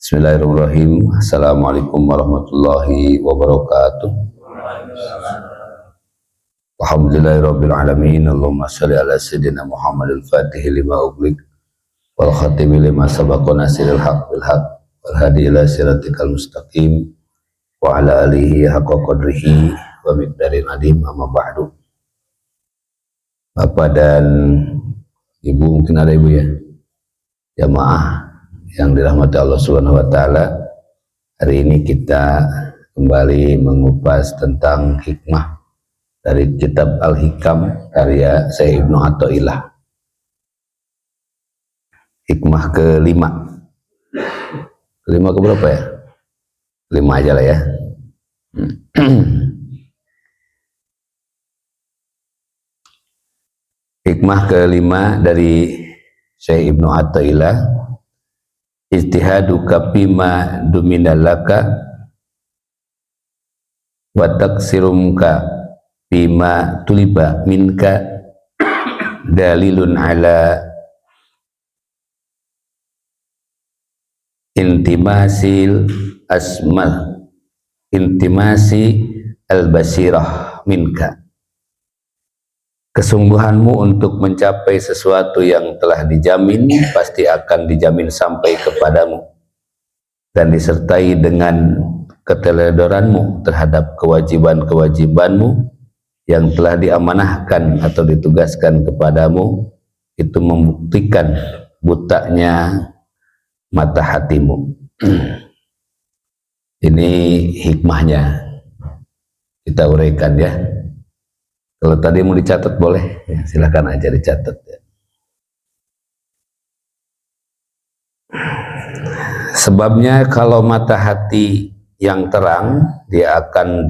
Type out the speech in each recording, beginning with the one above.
Bismillahirrahmanirrahim. Assalamualaikum warahmatullahi wabarakatuh. Alhamdulillahirabbil alamin. Allahumma shalli ala sayyidina Muhammadil fatih lima ughliq wal khatimi lima sabaqa nasiril haq bil haq wal hadi ila siratikal mustaqim wa ala alihi haqqa qadrihi wa miqdarin adim. Amma ba'du. Bapak dan Ibu, mungkin ada Ibu ya, jamaah yang dirahmati Allah Subhanahu wa taala. Hari ini kita kembali mengupas tentang hikmah dari kitab Al-Hikam karya Syekh Ibnu Athaillah. Hikmah kelima. Kelima ke berapa ya? 5 aja lah ya. Hikmah kelima dari Syekh Ibnu Athaillah. Ijtihaduka bima duminalaka wa taksirumka bima tuliba minka dalilun ala intimasi al-basirah minka. Kesungguhanmu untuk mencapai sesuatu yang telah dijamin pasti akan dijamin sampai kepadamu, dan disertai dengan keteledoranmu terhadap kewajiban-kewajibanmu yang telah diamanahkan atau ditugaskan kepadamu. Itu membuktikan butanya mata hatimu. Ini hikmahnya, kita uraikan ya. Kalau tadi mau dicatat boleh, ya, silakan aja dicatat ya. Sebabnya kalau mata hati yang terang, dia akan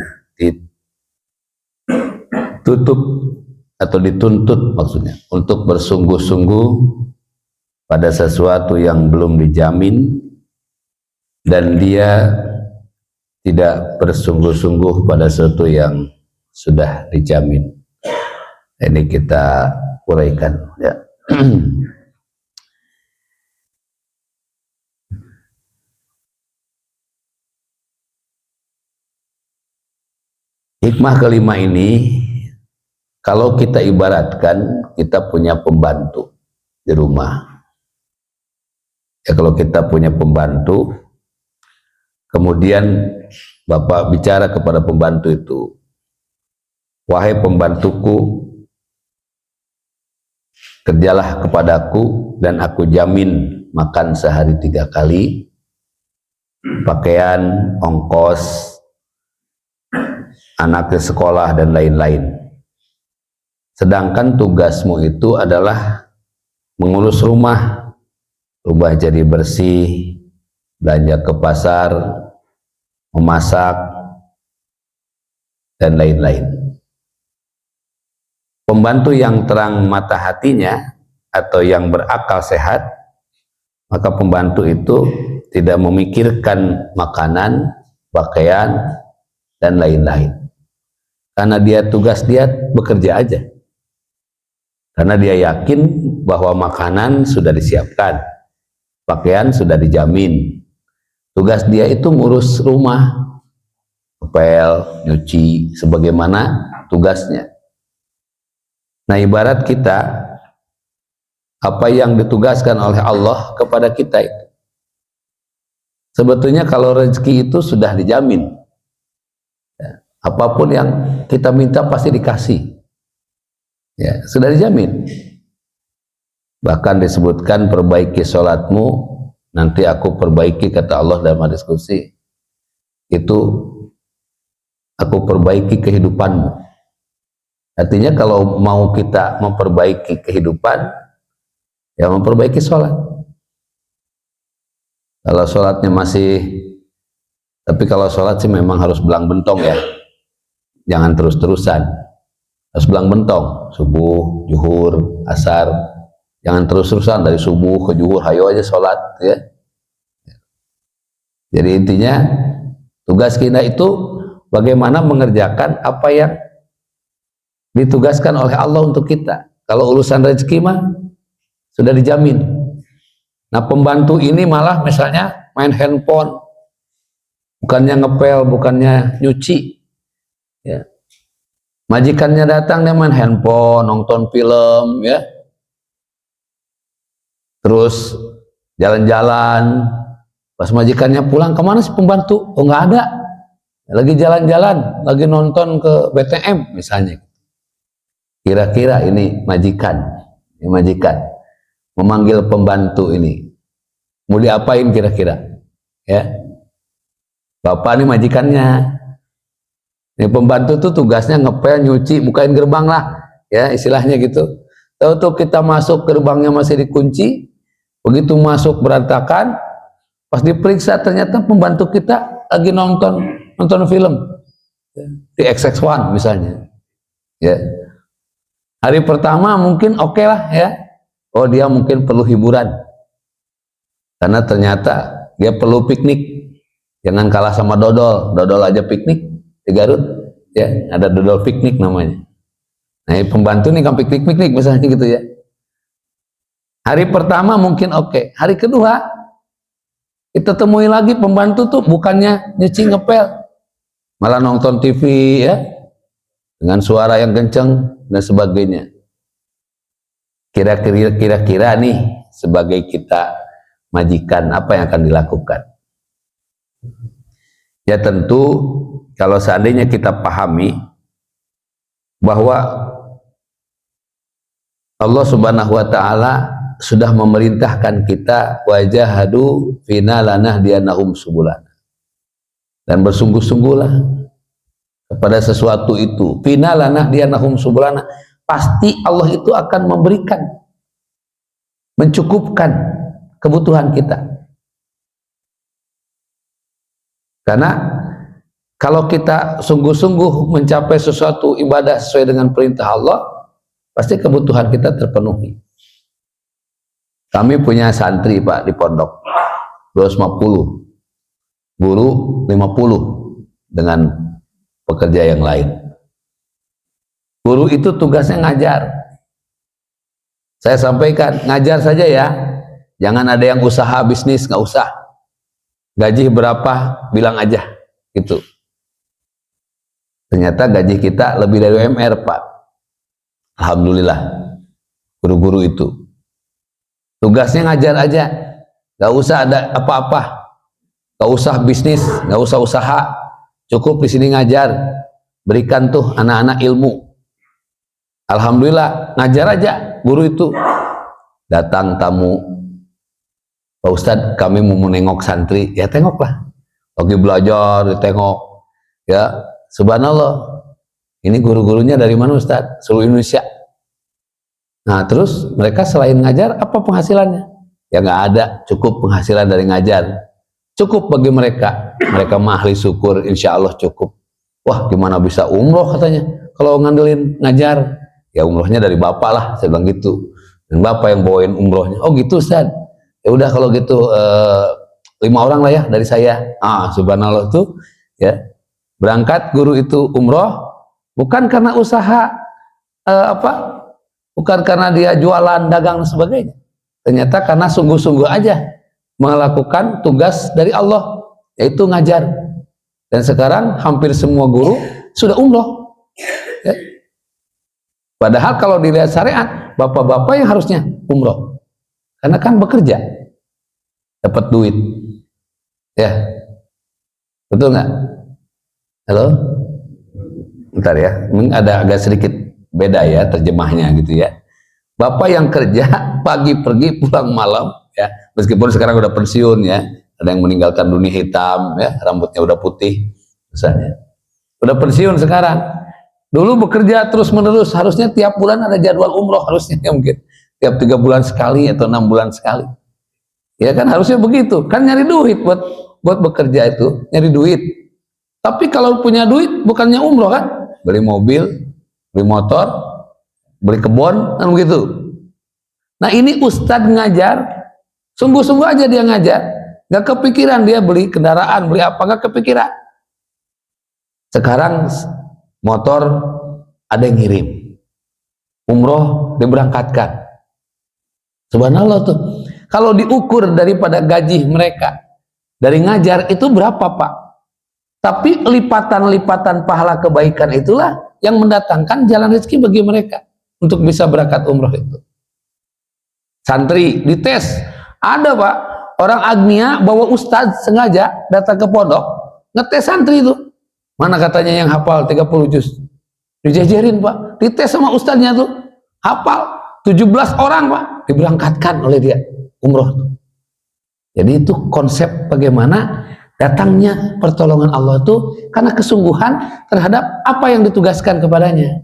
ditutup atau dituntut maksudnya untuk bersungguh-sungguh pada sesuatu yang belum dijamin, dan dia tidak bersungguh-sungguh pada sesuatu yang sudah dijamin. Ini kita uraikan ya. Hikmah kelima ini, kalau kita ibaratkan kita punya pembantu di rumah ya. Kalau kita punya pembantu, kemudian Bapak bicara kepada pembantu itu, wahai pembantuku, kerjalah kepadaku dan aku jamin makan sehari 3 kali, pakaian, ongkos, anak ke sekolah dan lain-lain. Sedangkan tugasmu itu adalah mengurus rumah jadi bersih, belanja ke pasar, memasak, dan lain-lain. Pembantu yang terang mata hatinya atau yang berakal sehat, maka pembantu itu tidak memikirkan makanan, pakaian, dan lain-lain. Karena tugas dia bekerja aja. Karena dia yakin bahwa makanan sudah disiapkan, pakaian sudah dijamin. Tugas dia itu ngurus rumah, ngepel, nyuci, sebagaimana tugasnya. Nah, ibarat kita, apa yang ditugaskan oleh Allah kepada kita itu, sebetulnya kalau rezeki itu sudah dijamin ya, apapun yang kita minta pasti dikasih ya, sudah dijamin. Bahkan disebutkan, perbaiki sholatmu, nanti aku perbaiki, kata Allah dalam hadis qudsi, itu aku perbaiki kehidupanmu. Artinya kalau mau kita memperbaiki kehidupan, ya memperbaiki sholat. Kalau sholatnya masih, tapi kalau sholat sih memang harus belang bentong ya, jangan terus-terusan, harus belang bentong, subuh, zuhur, asar, jangan terus-terusan dari subuh ke zuhur, hayo aja sholat ya. Jadi intinya tugas kita itu bagaimana mengerjakan apa yang ditugaskan oleh Allah untuk kita. Kalau urusan rezeki mah sudah dijamin. Nah, pembantu ini malah misalnya main handphone, bukannya ngepel, bukannya nyuci, ya. Majikannya datang, dia main handphone, nonton film, ya. Terus jalan-jalan. Pas majikannya pulang, kemana sih pembantu? Oh, nggak ada. Lagi jalan-jalan, lagi nonton ke BTM misalnya. Kira-kira ini majikan. Ini majikan memanggil pembantu ini. Mau diapain kira-kira? Ya. Bapak ini majikannya. Ini pembantu tuh tugasnya ngepel, nyuci, bukain gerbang lah, ya istilahnya gitu. Tahu kita masuk, gerbangnya masih dikunci, begitu masuk berantakan, pas diperiksa ternyata pembantu kita lagi nonton film di XX1 misalnya. Ya. Hari pertama mungkin oke lah ya. Oh, dia mungkin perlu hiburan. Karena ternyata dia perlu piknik. Jangan kalah sama dodol. Dodol aja piknik di Garut, ya, ada dodol piknik namanya. Nah, pembantu nih kan piknik misalnya gitu ya. Hari pertama mungkin oke. Hari kedua kita temui lagi pembantu tuh bukannya nyuci ngepel, malah nonton TV ya, dengan suara yang kenceng dan sebagainya. Kira-kira nih sebagai kita majikan apa yang akan dilakukan? Ya tentu kalau seandainya kita pahami bahwa Allah Subhanahu wa taala sudah memerintahkan kita wajahadu fina lanahdiyannahum subulana, dan bersungguh-sungguhlah kepada sesuatu itu, fina lanahdiyannahum subulana, pasti Allah itu akan memberikan, mencukupkan kebutuhan kita. Karena kalau kita sungguh-sungguh mencapai sesuatu ibadah sesuai dengan perintah Allah, pasti kebutuhan kita terpenuhi. Kami punya santri Pak di pondok 250, guru 50 dengan pekerja yang lain. Guru itu tugasnya ngajar. Saya sampaikan, ngajar saja ya, jangan ada yang usaha bisnis, nggak usah. Gaji berapa bilang aja gitu. Ternyata gaji kita lebih dari UMR Pak. Alhamdulillah, guru-guru itu tugasnya ngajar aja, gak usah ada apa-apa, gak usah bisnis, gak usah usaha, cukup di sini ngajar, berikan tuh anak-anak ilmu. Alhamdulillah, ngajar aja guru itu. Datang tamu, Pak Ustadz kami mau menengok santri, ya tengoklah, lagi belajar ditengok, ya subhanallah, ini guru-gurunya dari mana Ustadz? Seluruh Indonesia. Nah terus mereka selain ngajar apa penghasilannya? Ya nggak ada, cukup penghasilan dari ngajar, cukup bagi mereka. Mereka mah ahli syukur, insya Allah cukup. Wah gimana bisa umroh katanya kalau ngandelin ngajar? Ya umrohnya dari bapak lah, saya bilang gitu. Dan bapak yang bawain umrohnya. Oh gitu Ustadz. Ya udah kalau gitu 5 orang lah ya dari saya. Subhanallah tuh ya. Berangkat guru itu umroh bukan karena usaha bukan karena dia jualan, dagang dan sebagainya. Ternyata karena sungguh-sungguh aja melakukan tugas dari Allah, yaitu ngajar. Dan sekarang hampir semua guru sudah umroh. Ya. Padahal kalau dilihat syariat, bapak-bapak yang harusnya umroh, karena kan bekerja, dapat duit. Ya, betul nggak? Halo? Bentar ya, ada agak sedikit beda ya terjemahnya gitu ya. Bapak yang kerja pagi pergi pulang malam ya, meskipun sekarang udah pensiun ya, ada yang meninggalkan dunia hitam ya, rambutnya udah putih misalnya, udah pensiun sekarang. Dulu bekerja terus menerus, harusnya tiap bulan ada jadwal umroh, harusnya ya, mungkin tiap 3 bulan sekali atau 6 bulan sekali ya kan, harusnya begitu kan, nyari duit buat bekerja itu, nyari duit. Tapi kalau punya duit bukannya umroh kan, beli mobil, beli motor, beli kebun, kan begitu. Nah ini ustadz ngajar, sungguh-sungguh aja dia ngajar, gak kepikiran dia beli kendaraan, beli apa, gak kepikiran. Sekarang motor ada yang ngirim, umroh diberangkatkan. Subhanallah tuh, kalau diukur daripada gaji mereka Dari ngajar itu berapa Pak? Tapi lipatan-lipatan pahala kebaikan itulah yang mendatangkan jalan rezeki bagi mereka untuk bisa berangkat umroh itu. Santri dites, ada Pak, orang agnia bawa ustadz sengaja datang ke pondok ngetes santri itu. Mana katanya yang hafal 30 juz? Dijajarin Pak, dites sama ustadznya tuh, hafal 17 orang Pak, diberangkatkan oleh dia umroh. Jadi itu konsep bagaimana datangnya pertolongan Allah itu karena kesungguhan terhadap apa yang ditugaskan kepadanya.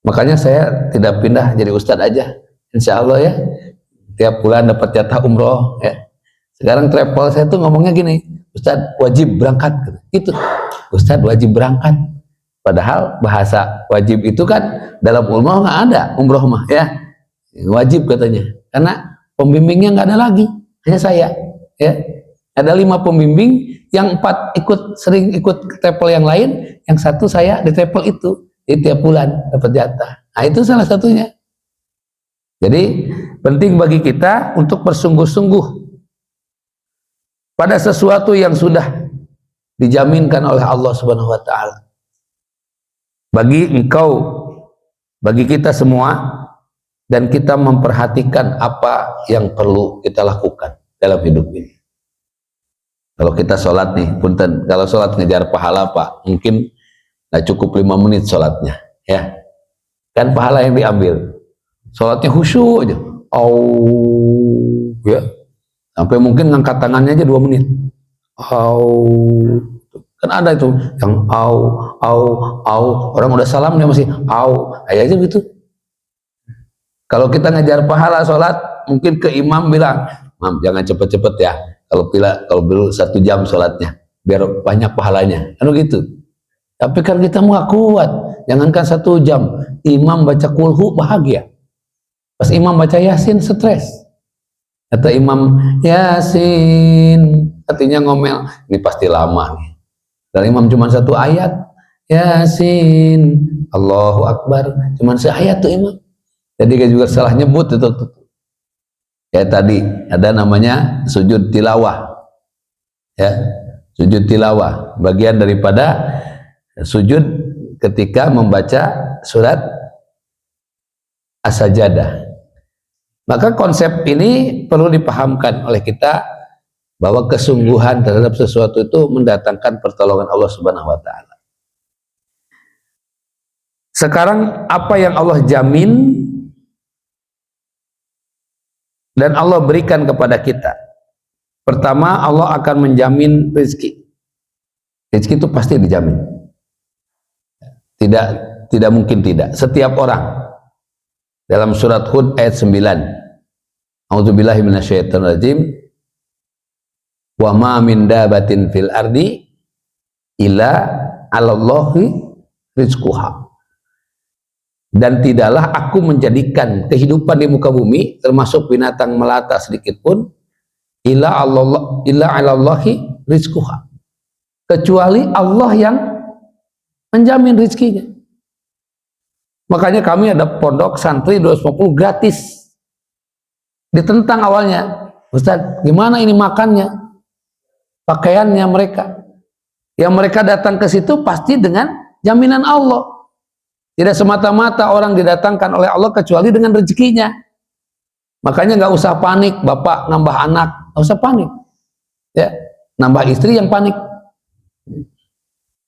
Makanya saya tidak pindah jadi ustadz aja, insya Allah ya, tiap bulan dapat jatah umroh ya. Sekarang travel saya tuh ngomongnya gini, ustadz wajib berangkat gitu. Ustadz wajib berangkat, padahal bahasa wajib itu kan dalam umroh nggak ada, umroh mah ya wajib katanya, karena pembimbingnya nggak ada lagi, hanya saya ya. Ada 5 pembimbing, yang 4 sering ikut travel yang lain, yang 1 saya di travel itu, di tiap bulan dapat jatah. Nah itu salah satunya. Jadi penting bagi kita untuk bersungguh-sungguh pada sesuatu yang sudah dijaminkan oleh Allah Subhanahu wa taala. Bagi engkau, bagi kita semua, dan kita memperhatikan apa yang perlu kita lakukan dalam hidup ini. Kalau kita sholat nih, punten, kalau sholat ngejar pahala Pak, mungkin nggak cukup 5 menit sholatnya, ya. Kan pahala yang diambil. Sholatnya khusyuk aja, ya. Sampai mungkin ngangkat tangannya aja 2 menit. Kan ada itu yang orang udah salam dia masih aja gitu. Kalau kita ngejar pahala sholat, mungkin ke imam bilang, "Mam, jangan cepet-cepet ya. Kalau belum 1 jam sholatnya, biar banyak pahalanya." Kan gitu. Tapi kan kita nggak kuat. Jangankan 1 jam, imam baca kulhu bahagia. Pas imam baca yasin stres. Kata imam, yasin, artinya ngomel, ini pasti lama nih. Dan imam cuma 1 ayat, yasin, Allahu Akbar, cuma seayat tuh imam. Jadi dia juga salah nyebut itu. Kayak tadi ada namanya sujud tilawah, ya, sujud tilawah, bagian daripada sujud ketika membaca surat As-Sajadah. Maka konsep ini perlu dipahamkan oleh kita, bahwa kesungguhan terhadap sesuatu itu mendatangkan pertolongan Allah Subhanahu wa taala. Sekarang apa yang Allah jamin dan Allah berikan kepada kita? Pertama, Allah akan menjamin rezeki. Rezeki itu pasti dijamin. Tidak mungkin tidak. Setiap orang. Dalam surat Hud ayat 9. A'udzubillahi minasyaitonirrajim. Wa ma min dabatin fil ardi illa 'alallahi rizquha. Dan tidaklah aku menjadikan kehidupan di muka bumi, termasuk binatang melata sedikit pun, illa 'alallahi rizquha, kecuali Allah yang menjamin rezekinya. Makanya kami ada pondok santri 250 gratis. Ditentang awalnya, Ustaz, gimana ini makannya, pakaiannya mereka? Yang mereka datang ke situ pasti dengan jaminan Allah. Tidak semata-mata orang didatangkan oleh Allah kecuali dengan rezekinya. Makanya nggak usah panik, bapak nambah anak, nggak usah panik. Ya, nambah istri yang panik.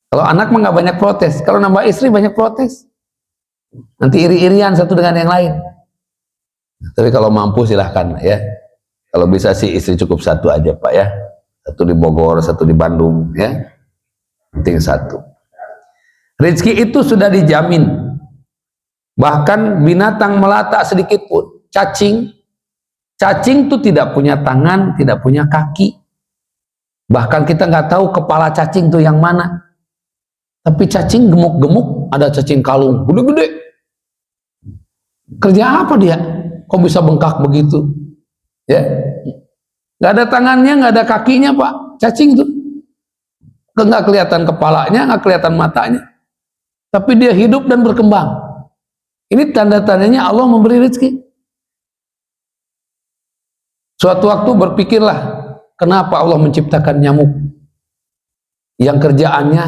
Kalau anak mah nggak banyak protes, kalau nambah istri banyak protes. Nanti iri-irian satu dengan yang lain. Tapi kalau mampu silahkan ya. Kalau bisa sih istri cukup 1 aja Pak ya. 1 di Bogor, 1 di Bandung ya. Penting 1. Rezeki itu sudah dijamin. Bahkan binatang melata sedikit pun, cacing itu tidak punya tangan, tidak punya kaki. Bahkan kita nggak tahu kepala cacing itu yang mana. Tapi cacing gemuk-gemuk, ada cacing kalung gede-gede. Kerja apa dia? Kok bisa bengkak begitu? Ya, nggak ada tangannya, nggak ada kakinya Pak, cacing itu. Nggak kelihatan kepalanya, nggak kelihatan matanya. Tapi dia hidup dan berkembang. Ini tanda-tandanya Allah memberi rezeki. Suatu waktu berpikirlah kenapa Allah menciptakan nyamuk yang kerjaannya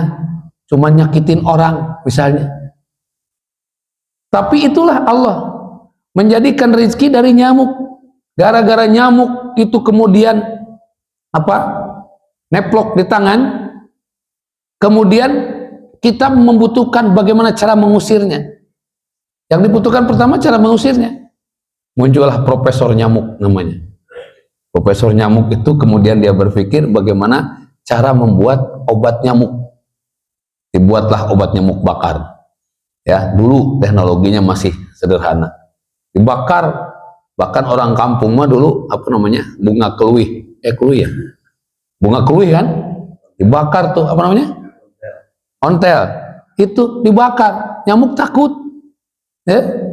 cuma nyakitin orang misalnya. Tapi itulah Allah menjadikan rezeki dari nyamuk. Gara-gara nyamuk itu kemudian neplok di tangan, kemudian kita membutuhkan bagaimana cara mengusirnya. Yang dibutuhkan pertama cara mengusirnya. Muncullah profesor nyamuk namanya. Profesor nyamuk itu kemudian dia berpikir bagaimana cara membuat obat nyamuk. Dibuatlah obat nyamuk bakar. Ya, dulu teknologinya masih sederhana. Dibakar, bahkan orang kampung mah dulu bunga keluih. Keluih ya. Bunga keluih kan? Dibakar tuh ontel. Itu dibakar, nyamuk takut. Ya.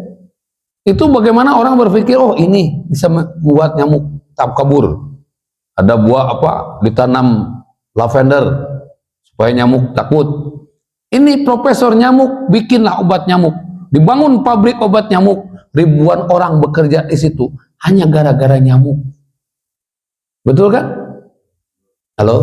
Itu bagaimana orang berpikir, oh ini bisa membuat nyamuk kabur. Ada buah ditanam lavender supaya nyamuk takut. Ini profesor nyamuk bikinlah obat nyamuk. Dibangun pabrik obat nyamuk, ribuan orang bekerja di situ hanya gara-gara nyamuk. Betul kan? Halo?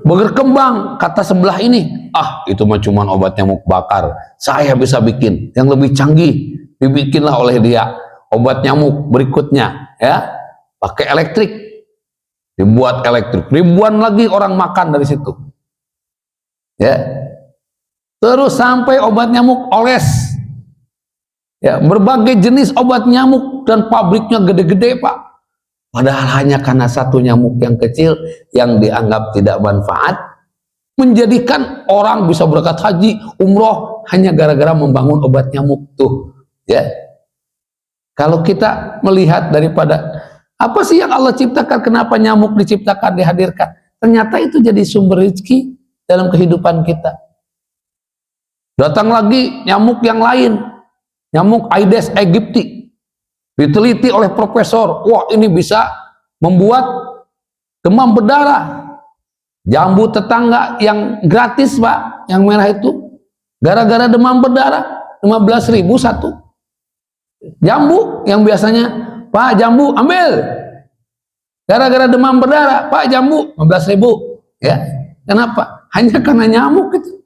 Berkembang kata sebelah ini, itu mah cuma obat nyamuk bakar. Saya bisa bikin yang lebih canggih. Dibikinlah oleh dia obat nyamuk berikutnya, ya, pakai elektrik. Dibuat elektrik, ribuan lagi orang makan dari situ. Ya. Terus sampai obat nyamuk oles. Ya, berbagai jenis obat nyamuk dan pabriknya gede-gede, Pak. Padahal hanya karena satu nyamuk yang kecil yang dianggap tidak manfaat menjadikan orang bisa berangkat haji, umroh hanya gara-gara membangun obat nyamuk tuh. Ya. Kalau kita melihat daripada apa sih yang Allah ciptakan, kenapa nyamuk diciptakan, dihadirkan? Ternyata itu jadi sumber rezeki dalam kehidupan kita. Datang lagi nyamuk yang lain, nyamuk Aedes aegypti, diteliti oleh profesor, wah ini bisa membuat demam berdarah. Jambu tetangga yang gratis, Pak, yang merah itu, gara-gara demam berdarah 15.000 satu. Jambu yang biasanya, Pak jambu ambil, gara-gara demam berdarah, Pak jambu 15.000. Ya, kenapa? Hanya karena nyamuk itu.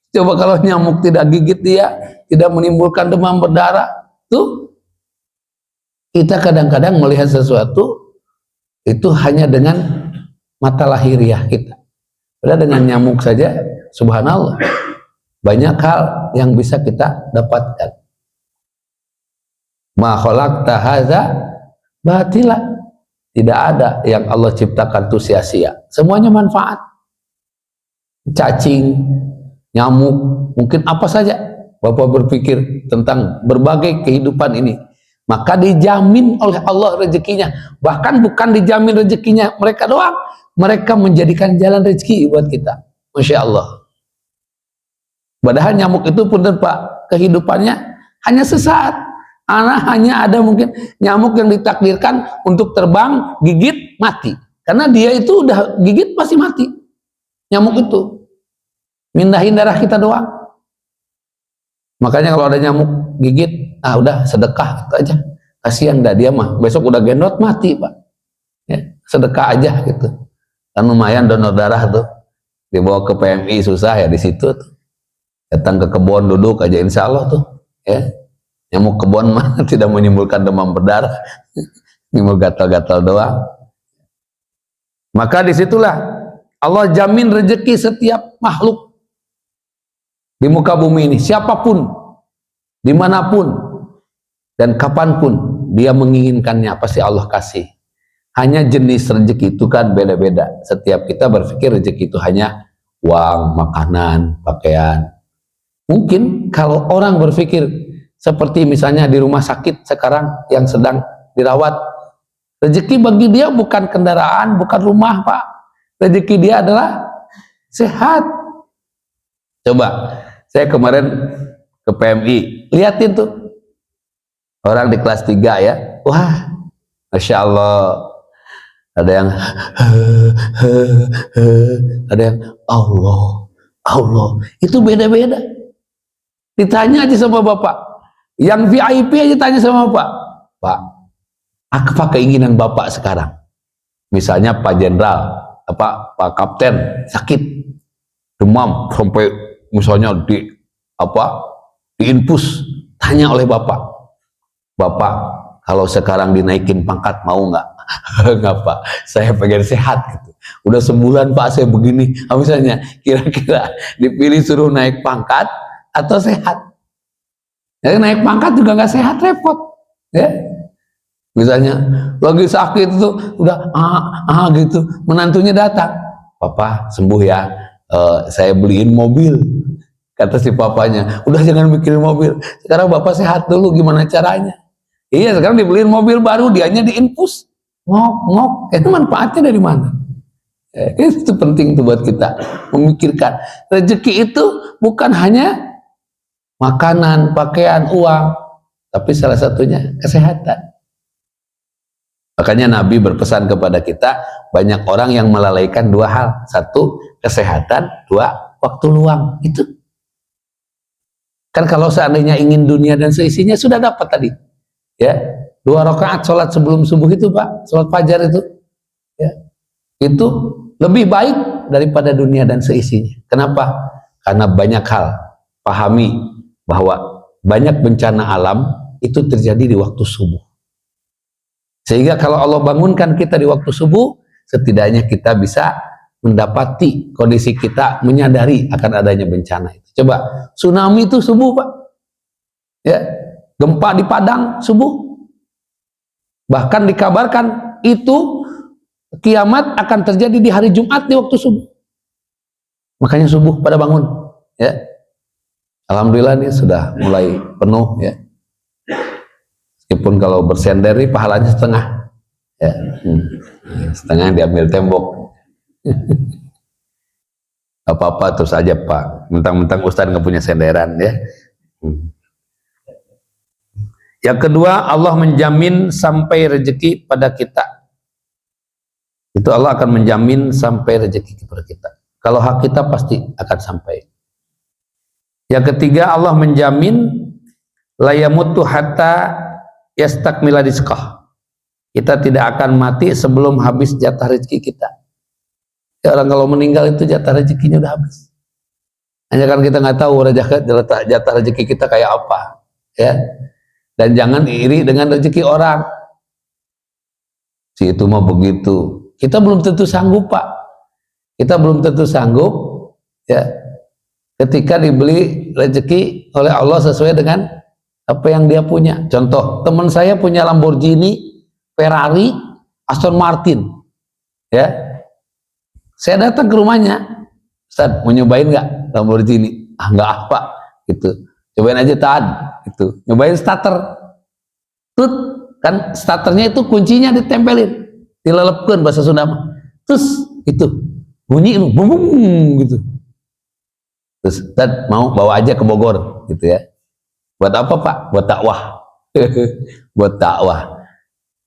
Coba kalau nyamuk tidak gigit dia, tidak menimbulkan demam berdarah, tuh kita kadang-kadang melihat sesuatu itu hanya dengan mata lahiriah kita. Padahal dengan nyamuk saja, subhanallah, banyak hal yang bisa kita dapatkan. Ma khalaqta hadza batila. Tidak ada yang Allah ciptakan itu sia-sia. Semuanya manfaat. Cacing, nyamuk, mungkin apa saja. Bapak berpikir tentang berbagai kehidupan ini, maka dijamin oleh Allah rezekinya. Bahkan bukan dijamin rezekinya mereka doang, mereka menjadikan jalan rezeki buat kita. Masya Allah. Padahal nyamuk itu pun, Pak, kehidupannya hanya sesaat. Hanya ada mungkin nyamuk yang ditakdirkan untuk terbang, gigit, mati. Karena dia itu udah gigit pasti mati. Nyamuk itu mindahin darah kita doang. Makanya kalau ada nyamuk gigit, udah sedekah itu aja. Kasihan dah dia mah, besok udah gendut mati, Pak. Ya, sedekah aja gitu. Kan lumayan donor darah tuh. Dibawa ke PMI susah ya di situ tuh. Datang ke kebun duduk aja insya Allah tuh. Ya. Nyamuk kebun mah tidak menimbulkan demam berdarah, menimbul gatal-gatal doang. Maka disitulah Allah jamin rezeki setiap makhluk di muka bumi ini, siapapun, dimanapun, dan kapanpun dia menginginkannya pasti Allah kasih. Hanya jenis rezeki itu kan beda-beda. Setiap kita berpikir rezeki itu hanya uang, makanan, pakaian. Mungkin kalau orang berpikir seperti misalnya di rumah sakit sekarang yang sedang dirawat, rezeki bagi dia bukan kendaraan, bukan rumah, Pak. Rezeki dia adalah sehat. Coba, saya kemarin ke PMI, lihatin tuh orang di kelas 3 ya, wah, Masya Allah, ada yang ada yang Allah, itu beda-beda. Ditanya aja sama Bapak, yang VIP aja tanya sama Pak, apa keinginan Bapak sekarang? Misalnya Pak Jenderal, Pak Kapten sakit, demam sampai misalnya diinfus, tanya oleh bapak, kalau sekarang dinaikin pangkat mau nggak? Nggak Pak, saya pengen sehat gitu. Udah sebulan Pak saya begini. Misalnya kira-kira dipilih suruh naik pangkat atau sehat? Ya, naik pangkat juga nggak sehat, repot. Ya, misalnya lagi sakit itu udah gitu, menantunya datang, Papa sembuh ya, saya beliin mobil. Kata si papanya, udah jangan mikirin mobil, sekarang Bapak sehat dulu, gimana caranya? Iya, sekarang dibeliin mobil baru, dianya diinfus, ngok, itu manfaatnya dari mana? Itu penting tuh buat kita memikirkan. Rezeki itu bukan hanya makanan, pakaian, uang, tapi salah satunya kesehatan. Makanya Nabi berpesan kepada kita, banyak orang yang melalaikan dua hal. Satu, kesehatan. Dua, waktu luang. Itu kan kalau seandainya ingin dunia dan seisinya, sudah dapat tadi. Ya, 2 rakaat sholat sebelum subuh itu Pak, sholat fajar itu, ya, itu lebih baik daripada dunia dan seisinya. Kenapa? Karena banyak hal. Pahami bahwa banyak bencana alam itu terjadi di waktu subuh. Sehingga kalau Allah bangunkan kita di waktu subuh, setidaknya kita bisa mendapati kondisi kita, menyadari akan adanya bencana itu. Coba, tsunami itu subuh Pak. Ya, gempa di Padang subuh. Bahkan dikabarkan itu kiamat akan terjadi di hari Jumat di waktu subuh. Makanya subuh pada bangun. Ya, alhamdulillah nih sudah mulai penuh ya. Meskipun kalau bersender nih pahalanya setengah, ya, setengah diambil tembok. Apa-apa terus aja Pak, mentang-mentang Ustadz nggak punya senderan ya. Yang kedua, Allah menjamin sampai rezeki pada kita. Itu Allah akan menjamin sampai rezeki kepada kita. Kalau hak kita pasti akan sampai. Yang ketiga, Allah menjamin la yamutu hatta yastakmila rizqah. Kita tidak akan mati sebelum habis jatah rezeki kita. Ya, orang kalau meninggal itu jatah rezekinya udah habis. Hanya kan kita nggak tahu jatah rezeki kita kayak apa, ya. Dan jangan iri dengan rezeki orang. Si itu mah begitu. Kita belum tentu sanggup Pak. Kita belum tentu sanggup, ya. Ketika dibeli rezeki oleh Allah sesuai dengan apa yang dia punya. Contoh, teman saya punya Lamborghini, Ferrari, Aston Martin, ya. Saya datang ke rumahnya, Ustaz, mau nyobain nggak Lamborghini? Nggak apa, gitu. Cobain aja Tad, gitu. Nyobain starter, tut, kan starternya itu kuncinya ditempelin, dilelepkan bahasa Sunda, terus itu bunyi lu, bum, gitu. Terus Tad mau bawa aja ke Bogor, gitu ya. Buat apa Pak? Buat dakwah. Buat dakwah.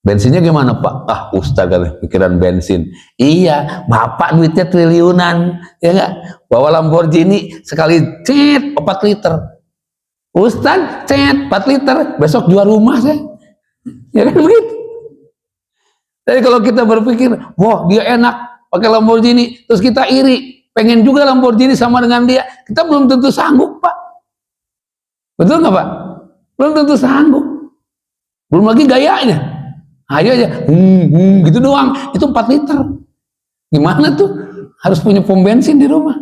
Bensinnya gimana Pak? Ustaz kan pikiran bensin. Iya, Bapak duitnya triliunan, ya enggak? Bawa Lamborghini sekali cet 4 liter. Ustaz cet 4 liter, besok jual rumah saya. Ya kan begitu. Jadi kalau kita berpikir, wah dia enak pakai Lamborghini, terus kita iri, pengen juga Lamborghini sama dengan dia, kita belum tentu sanggup Pak. Betul nggak Pak? Belum tentu sanggup. Belum lagi gayanya. Ayo aja, gitu doang. Itu 4 liter. Gimana tuh? Harus punya pom bensin di rumah.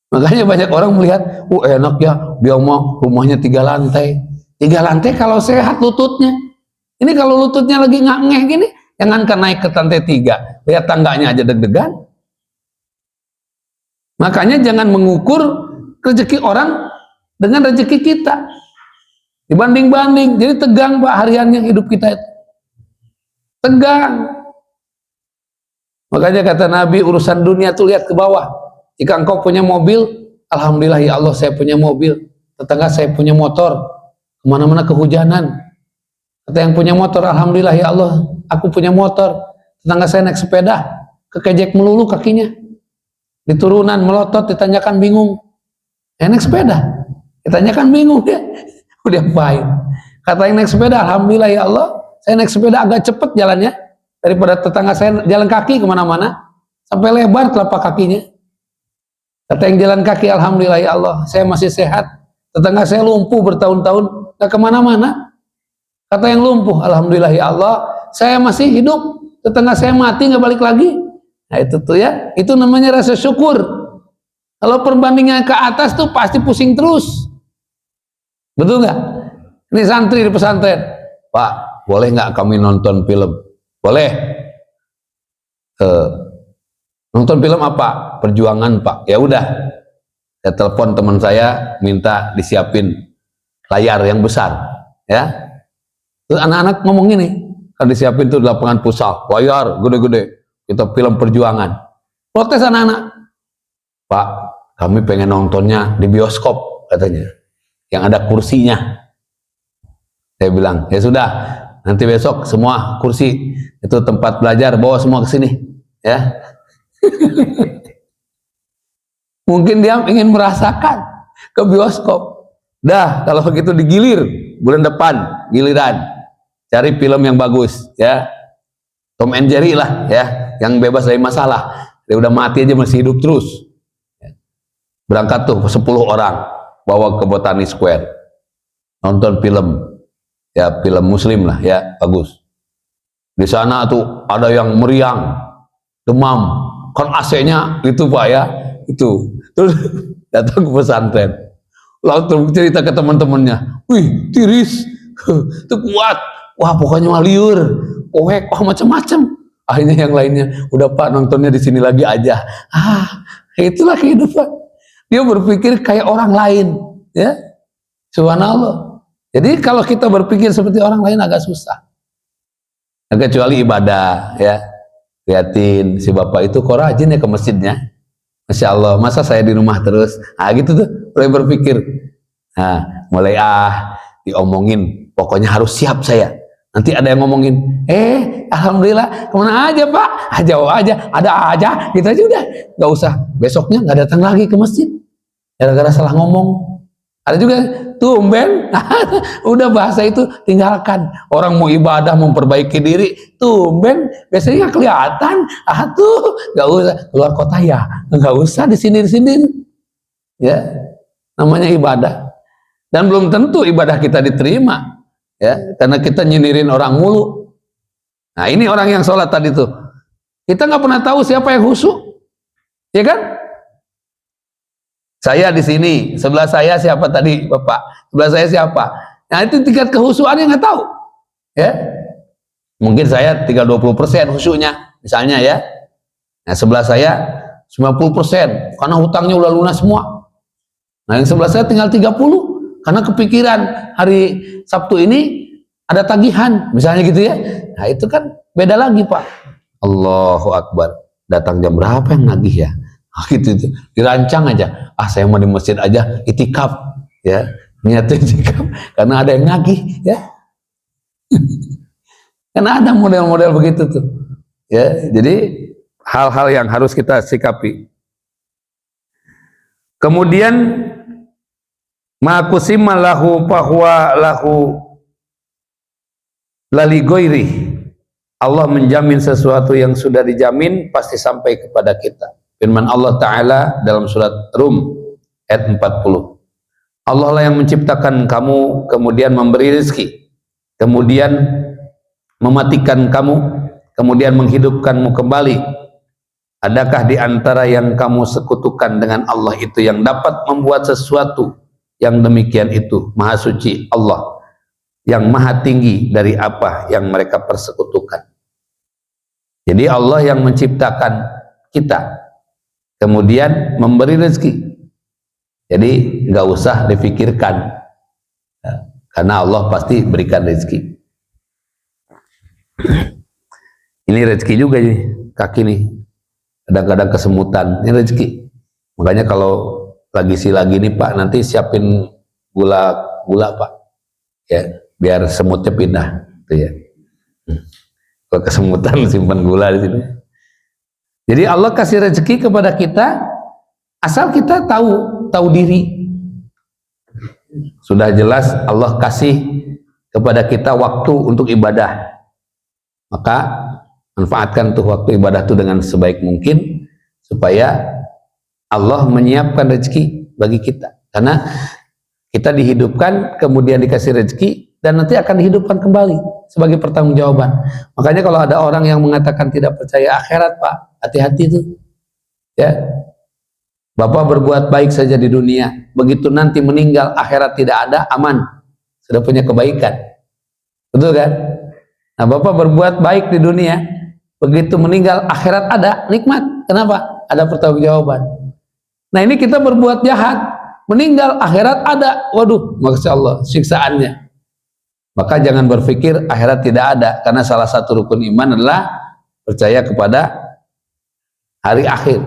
Makanya banyak orang melihat, enak ya, dia mau rumahnya 3 lantai. 3 lantai kalau sehat lututnya. Ini kalau lututnya lagi ngangeh gini, jangankan naik ke lantai 3, lihat tangganya aja deg-degan. Makanya jangan mengukur rezeki orang dengan rezeki kita, dibanding-banding. Jadi tegang Pak hariannya hidup kita itu, tegang. Makanya kata Nabi, urusan dunia tuh lihat ke bawah. Jika engkau punya mobil, alhamdulillah ya Allah saya punya mobil, tetangga saya punya motor, kemana-mana kehujanan. Kata yang punya motor, alhamdulillah ya Allah aku punya motor, tetangga saya naik sepeda, kekejek melulu kakinya, di turunan melotot, ditanyakan bingung. Naik sepeda, ditanyakan bingung dia, udah ngapain? Kata yang naik sepeda, alhamdulillah ya Allah, saya naik sepeda agak cepet jalannya, daripada tetangga saya jalan kaki kemana-mana sampai lebar telapak kakinya. Kata yang jalan kaki, alhamdulillah ya Allah, saya masih sehat. Tetangga saya lumpuh bertahun-tahun, gak kemana-mana. Kata yang lumpuh, alhamdulillah ya Allah, saya masih hidup. Tetangga saya mati gak balik lagi. Nah itu tuh ya, itu namanya rasa syukur. Kalau perbandingan ke atas tuh pasti pusing terus. Betul nggak? Ini santri di pesantren, Pak, boleh nggak kami nonton film? Boleh. Nonton film apa? Perjuangan, Pak. Ya udah. Saya telepon teman saya, minta disiapin layar yang besar, ya. Terus anak-anak ngomong gini, kan disiapin tuh lapangan futsal, layar gede-gede. Kita film perjuangan. Protes anak-anak, Pak, kami pengen nontonnya di bioskop, katanya, yang ada kursinya. Saya bilang, ya sudah, nanti besok semua kursi itu tempat belajar bawa semua ke sini, ya. Mungkin dia ingin merasakan ke bioskop. Dah, kalau begitu digilir bulan depan, giliran cari film yang bagus, ya. Tom and Jerry lah, ya, yang bebas dari masalah. Dia udah mati aja masih hidup terus. Berangkat tuh 10 orang bawa ke Botani Square, nonton film, ya, film muslim lah, ya, bagus. Di sana tuh ada yang meriang, demam, kan AC-nya itu Pak, ya, itu. Terus datang ke pesantren, lalu cerita ke teman-temannya, wih, tiris, itu kuat, wah pokoknya liur, poek, wah macam-macam. Akhirnya yang lainnya, udah Pak, nontonnya di sini lagi aja. Itulah kehidupan. Dia berpikir kayak orang lain, ya. Subhanallah. Jadi kalau kita berpikir seperti orang lain agak susah. Nah, kecuali ibadah, ya. Lihatin si bapak itu kok rajin ya ke masjidnya. Masya Allah, masa saya di rumah terus? Gitu tuh, mulai berpikir. Nah, mulai diomongin, pokoknya harus siap saya. Nanti ada yang ngomongin, alhamdulillah, kemana aja Pak? Jauh aja, ada aja, gitu aja udah. Gak usah, besoknya gak datang lagi ke masjid. Gara-gara salah ngomong. Ada juga, tumben, udah bahasa itu tinggalkan. Orang mau ibadah, memperbaiki diri, tumben, biasanya gak kelihatan. Tuh, gak usah, keluar kota ya, gak usah di sini. Ya, namanya ibadah. Dan belum tentu ibadah kita diterima. Ya, karena kita nyindirin orang mulu. Nah, ini orang yang sholat tadi tuh, kita nggak pernah tahu siapa yang khusyuk, ya kan? Saya di sini, sebelah saya siapa tadi Bapak? Sebelah saya siapa? Nah, itu tingkat kehusuannya nggak tahu, ya. Mungkin saya 30-20% khusyuknya, misalnya, ya. Nah, sebelah saya 90% karena hutangnya udah lunas semua. Nah, yang sebelah saya tinggal 30 karena kepikiran hari Sabtu ini ada tagihan, misalnya gitu, ya. Nah, itu kan beda lagi Pak. Allahu Akbar, datang jam berapa yang nagih, ya? Gitu, dirancang aja. Saya mau di masjid aja itikaf, ya, niatnya itikaf karena ada yang nagih, ya. Karena ada model-model begitu tuh, ya. Jadi hal-hal yang harus kita sikapi. Kemudian ma'kusima lahu bahwa lahu lali goiri, Allah menjamin sesuatu yang sudah dijamin pasti sampai kepada kita. Firman Allah Ta'ala dalam surat Rum ayat 40, Allah lah yang menciptakan kamu, kemudian memberi rezeki, kemudian mematikan kamu, kemudian menghidupkanmu kembali. Adakah di antara yang kamu sekutukan dengan Allah itu yang dapat membuat sesuatu yang demikian itu? Maha suci Allah yang maha tinggi dari apa yang mereka persekutukan. Jadi Allah yang menciptakan kita, kemudian memberi rezeki. Jadi nggak usah difikirkan, karena Allah pasti berikan rezeki. Ini rezeki juga nih, kaki nih kadang-kadang kesemutan, ini rezeki. Makanya kalau lagi nih Pak, nanti siapin gula Pak, ya, biar semutnya pindah, gitu ya. Kalau kesemutan simpan gula di sini. Jadi Allah kasih rezeki kepada kita asal kita tahu diri. Sudah jelas Allah kasih kepada kita waktu untuk ibadah, maka Manfaatkan tuh waktu ibadah tuh dengan sebaik mungkin supaya Allah menyiapkan rezeki bagi kita. Karena kita dihidupkan, kemudian dikasih rezeki, dan nanti akan dihidupkan kembali sebagai pertanggungjawaban. Makanya kalau ada orang yang mengatakan tidak percaya akhirat, Pak, hati-hati tuh. Ya. Bapak berbuat baik saja di dunia, begitu nanti meninggal akhirat tidak ada, aman. Sudah punya kebaikan. Betul kan? Nah, Bapak berbuat baik di dunia, begitu meninggal akhirat ada, nikmat. Kenapa? Ada pertanggungjawaban. Nah, ini kita berbuat jahat, meninggal akhirat ada, waduh, Masya Allah, siksaannya. Maka jangan berpikir akhirat tidak ada, karena salah satu rukun iman adalah percaya kepada hari akhir.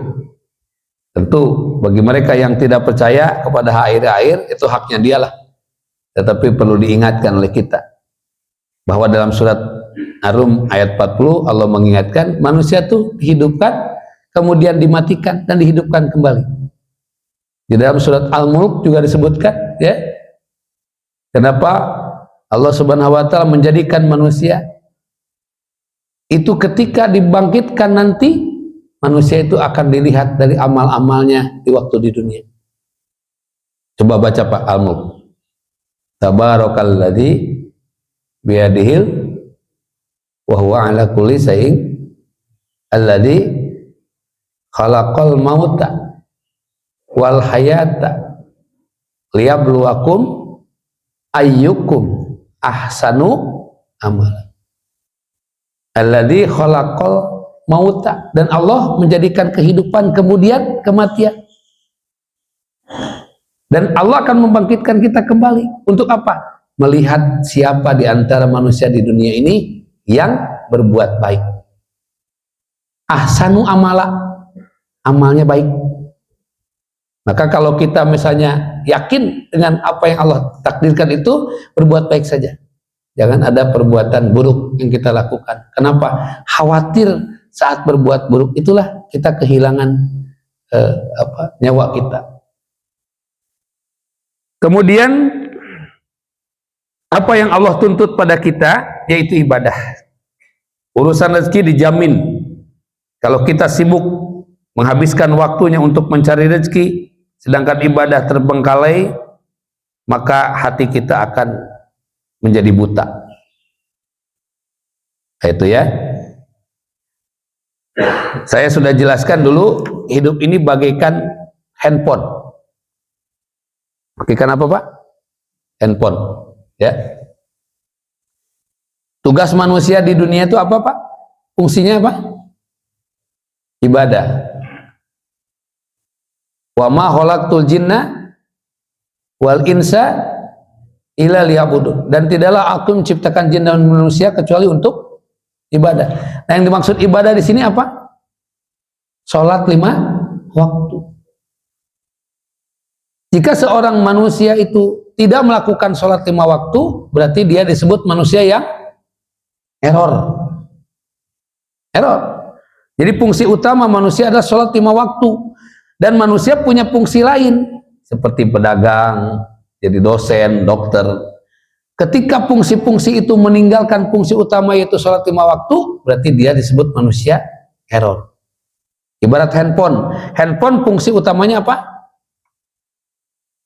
Tentu bagi mereka yang tidak percaya kepada hari akhir, itu haknya dialah. Tetapi perlu diingatkan oleh kita bahwa dalam surat Ar-Rum ayat 40 Allah mengingatkan manusia itu dihidupkan, kemudian dimatikan dan dihidupkan kembali. Di dalam surat Al-Mulk juga disebutkan, ya, kenapa Allah Subhanahu wa Ta'ala menjadikan manusia itu ketika dibangkitkan nanti, manusia itu akan dilihat dari amal-amalnya di waktu di dunia. Coba baca Pak Al-Mulk. Tabarakalladzi biyadihil wa huwa ala kulli syai'in alladzi khalaqal mauta wal hayata liyabluwakum ayyukum ahsanu amala. Alladzi khalaqal mauta, dan Allah menjadikan kehidupan kemudian kematian. Dan Allah akan membangkitkan kita kembali. Untuk apa? Melihat siapa di antara manusia di dunia ini yang berbuat baik. Ahsanu amala, amalnya baik. Maka kalau kita misalnya yakin dengan apa yang Allah takdirkan itu, berbuat baik saja. Jangan ada perbuatan buruk yang kita lakukan. Kenapa? Khawatir saat berbuat buruk itulah kita kehilangan nyawa kita. Kemudian apa yang Allah tuntut pada kita yaitu ibadah. Urusan rezeki dijamin. Kalau kita sibuk menghabiskan waktunya untuk mencari rezeki, sedangkan ibadah terbengkalai, maka hati kita akan menjadi buta. Itu ya. Saya sudah jelaskan dulu, hidup ini bagaikan handphone. Bagaikan apa Pak? Handphone. Ya. Tugas manusia di dunia itu apa Pak? Fungsinya apa? Ibadah. Wa ma khalaqtul jinna wal insa illa liya'budun. Dan tidaklah aku menciptakan jin dan manusia kecuali untuk ibadah. Nah, yang dimaksud ibadah di sini apa? Sholat 5 waktu. Jika seorang manusia itu tidak melakukan sholat 5 waktu, berarti dia disebut manusia yang error. Error. Jadi fungsi utama manusia adalah sholat 5 waktu. Dan manusia punya fungsi lain, seperti pedagang, jadi dosen, dokter. Ketika fungsi-fungsi itu meninggalkan fungsi utama yaitu sholat 5 waktu, berarti dia disebut manusia error. Ibarat handphone. Handphone fungsi utamanya apa?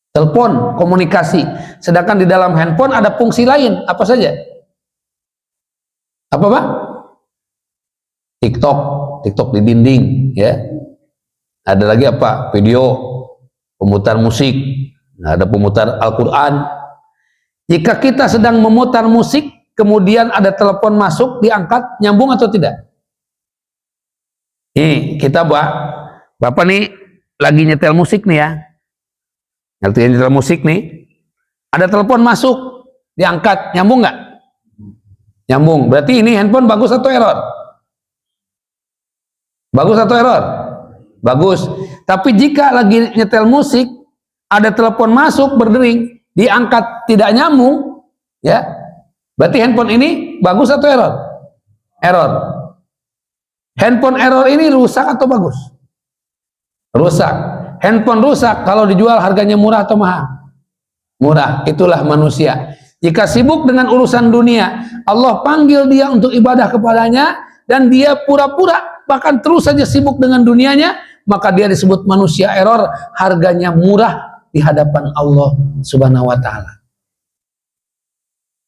Telepon, komunikasi. Sedangkan di dalam handphone ada fungsi lain. Apa saja? Apa Pak? TikTok. TikTok di dinding. Ya. Ada lagi apa? Video, pemutar musik. Ada pemutar Al-Quran. Jika kita sedang memutar musik, kemudian ada telepon masuk, diangkat, nyambung atau tidak? Nih, kita Bapak nih lagi nyetel musik nih ya. Nyetel musik nih. Ada telepon masuk, diangkat, nyambung nggak? Nyambung. Berarti ini handphone bagus atau error? Bagus atau error? Bagus. Tapi jika lagi nyetel musik, ada telepon masuk berdering, diangkat tidak nyambung, ya, berarti handphone ini bagus atau error? Error. Handphone error ini rusak atau bagus? Rusak. Handphone rusak kalau dijual harganya murah atau mahal? Murah. Itulah manusia. Jika sibuk dengan urusan dunia, Allah panggil dia untuk ibadah kepadanya, dan dia pura-pura, bahkan terus saja sibuk dengan dunianya, maka dia disebut manusia error, harganya murah di hadapan Allah Subhanahu wa taala.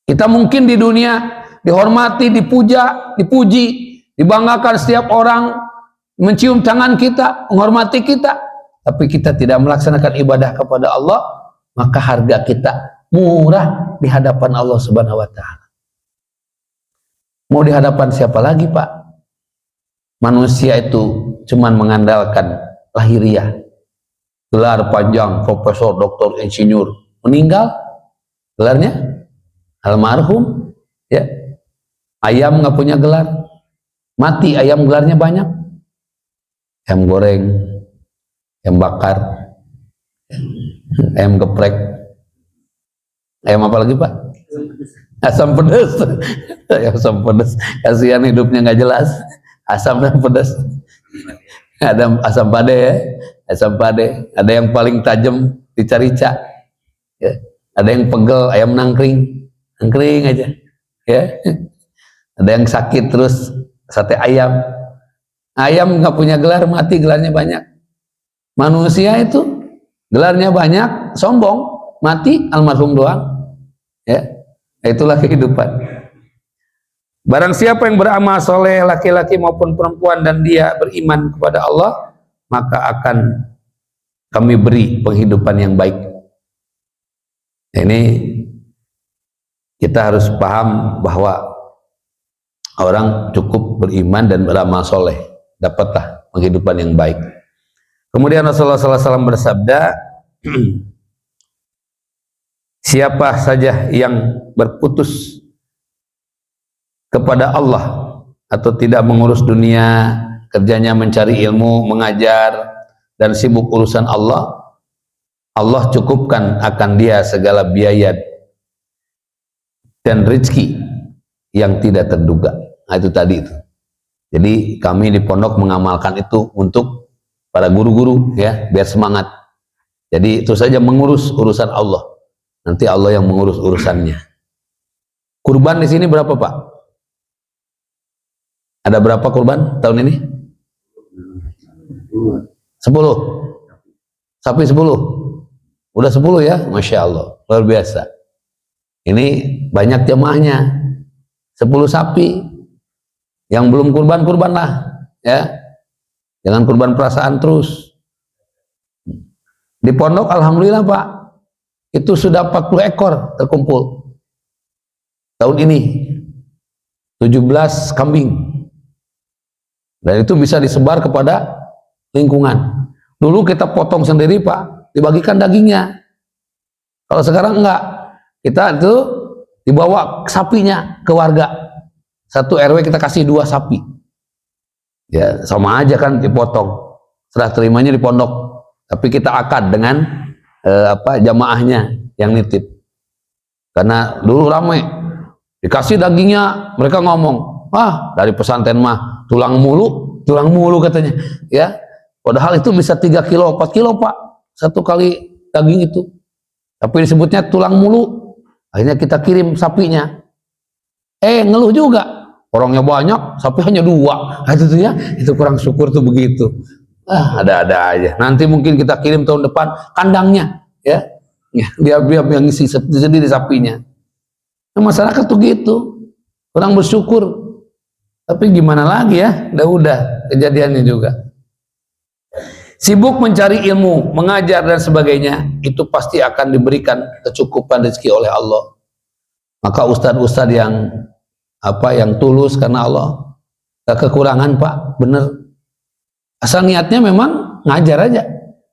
Kita mungkin di dunia dihormati, dipuja, dipuji, dibanggakan setiap orang, mencium tangan kita, menghormati kita, tapi kita tidak melaksanakan ibadah kepada Allah, maka harga kita murah di hadapan Allah Subhanahu wa taala. Mau di hadapan siapa lagi, Pak? Manusia itu cuman mengandalkan lahiriah, gelar panjang, profesor, doktor, insinyur, meninggal gelarnya almarhum, ya. Ayam nggak punya gelar, mati ayam gelarnya banyak, ayam goreng, ayam bakar, ayam geprek, ayam apa lagi, Pak? Asam pedas. Asam pedas, kasihan hidupnya nggak jelas, asam dan pedas. Ada asam pade, ya, asam pade. Ada yang paling tajam rica-rica, ya. Ada yang pegel, ayam nangkring, nangkring aja, ya. Ada yang sakit terus sate ayam. Ayam nggak punya gelar, mati gelarnya banyak. Manusia itu gelarnya banyak, sombong, mati almarhum doang, ya. Itulah kehidupan. Barang siapa yang beramal soleh, laki-laki maupun perempuan, dan dia beriman kepada Allah, maka akan kami beri penghidupan yang baik. Ini kita harus paham bahwa orang cukup beriman dan beramal soleh, dapatlah penghidupan yang baik. Kemudian Rasulullah SAW bersabda, siapa saja yang berputus kepada Allah atau tidak mengurus dunia, kerjanya mencari ilmu, mengajar, dan sibuk urusan Allah, Allah cukupkan akan dia segala biaya dan rezeki yang tidak terduga. Nah, itu tadi itu. Jadi kami di pondok mengamalkan itu untuk para guru-guru, ya, biar semangat. Jadi itu saja, mengurus urusan Allah. Nanti Allah yang mengurus urusannya. Kurban di sini berapa, Pak? Ada berapa kurban tahun ini? 10. Sapi 10. Udah 10 ya? Masya Allah, luar biasa. Ini banyak jemaahnya. 10 sapi. Yang belum kurban lah, ya. Jangan kurban perasaan terus. Di pondok alhamdulillah, Pak, itu sudah 40 ekor terkumpul tahun ini, 17 kambing, dan itu bisa disebar kepada lingkungan. Dulu kita potong sendiri, Pak, dibagikan dagingnya. Kalau sekarang enggak, kita itu dibawa sapinya ke warga, satu RW kita kasih 2 sapi, ya sama aja kan, dipotong, serah terimanya di pondok, tapi kita akad dengan jamaahnya yang nitip. Karena dulu ramai, dikasih dagingnya, mereka ngomong, dari pesantren mah tulang mulu katanya, ya. Padahal itu bisa 3 kilo, 4 kilo, Pak, satu kali daging itu, tapi disebutnya tulang mulu. Akhirnya kita kirim sapinya, ngeluh juga, orangnya banyak, sapi hanya 2. Nah, itu tuh, ya, itu kurang syukur tuh begitu. Ada-ada aja. Nanti mungkin kita kirim tahun depan kandangnya, ya, dia yang ngisi sendiri sapinya. Nah, masyarakat tuh gitu, kurang bersyukur. Tapi gimana lagi, ya, udah kejadiannya juga. Sibuk mencari ilmu, mengajar dan sebagainya, itu pasti akan diberikan kecukupan rezeki oleh Allah. Maka ustadz-ustadz yang tulus karena Allah, gak kekurangan, Pak, bener. Asal niatnya memang ngajar aja,